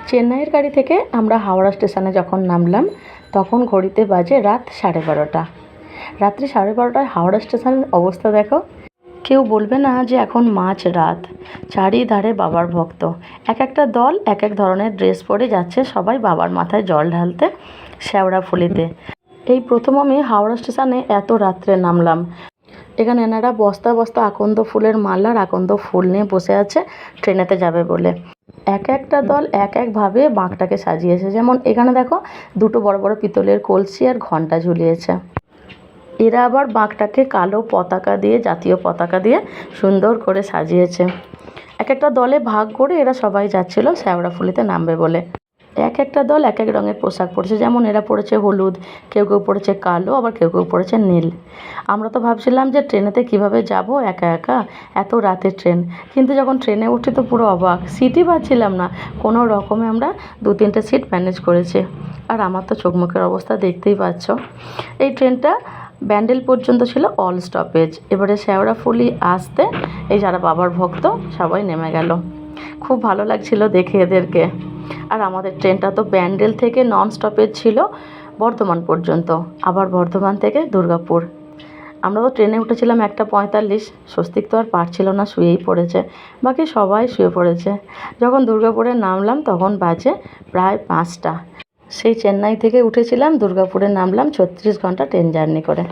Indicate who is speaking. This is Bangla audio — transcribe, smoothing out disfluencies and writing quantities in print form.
Speaker 1: চেন্নাইয়ের গাড়ি থেকে আমরা হাওড়া স্টেশনে যখন নামলাম তখন ঘড়িতে বাজে রাত 12:30। রাত্রি 12:30টায় হাওড়া স্টেশনের অবস্থা দেখো। কেউ বলবে না যে এখন মাঝ রাত। চারিধারে বাবার ভক্ত, এক একটা দল এক এক ধরনের ড্রেস পরে যাচ্ছে, সবাই বাবার মাথায় জল ঢালতে, শেওড়াফুলিতে। এই প্রথম আমি হাওড়া স্টেশনে এত রাত্রে নামলাম। এখানে এনারা বস্তা বস্তা আকন্দ ফুলের মালার আকন্দ ফুল নিয়ে বসে আছে ট্রেনেতে যাবে বলে। এক একটা দল এক একভাবে বাঁকটাকে সাজিয়েছে। যেমন এখানে দেখো দুটো বড় বড় পিতলের কলসি আর ঘণ্টা ঝুলিয়েছে। এরা আবার বাঁকটাকে কালো পতাকা দিয়ে, জাতীয় পতাকা দিয়ে সুন্দর করে সাজিয়েছে। এক একটা দলে ভাগ করে এরা সবাই যাচ্ছিল শেওড়াফুলিতে নামবে বলে। এক একটা দল এক এক রঙের পোশাক পরেছে। যেমন এরা পরেছে হলুদ, কেউ কেউ পরেছে কালো, আবার কেউ কেউ পরেছে নীল। আমরা তো ভাবছিলাম যে ট্রেনেতে কিভাবে যাব একা একা, এত রাতের ট্রেন। কিন্তু যখন ট্রেনে উঠি তো পুরো অবাক, সিটই পাচ্ছিলাম না। কোনো রকমে আমরা 2-3টে সিট ম্যানেজ করেছি। আর আমার তো চোখ মুখের অবস্থা দেখতেই পাচ্ছ। এই ট্রেনটা ব্যান্ডেল পর্যন্ত ছিল অল স্টপেজ। এবারে শেওড়াফুলি আসতে এই যারা বাবার ভক্ত সবাই নেমে গেল। খুব ভালো লাগছিল দেখে এদেরকে। আর আমাদের ট্রেনটা তো ব্যান্ডেল থেকে নন স্টপেজ ছিল বর্ধমান পর্যন্ত, আবার বর্ধমান থেকে দুর্গাপুর। আমরা তো ট্রেনে উঠেছিলাম 1:45। স্বস্তিক তো আর পারছিল না, শুয়েই পড়েছে। বাকি সবাই শুয়ে পড়েছে। যখন দুর্গাপুরে নামলাম তখন বাজে প্রায় 5টা। সেই চেন্নাই থেকে উঠেছিলাম, দুর্গাপুরে নামলাম 36 ঘন্টা ট্রেন জার্নি করে।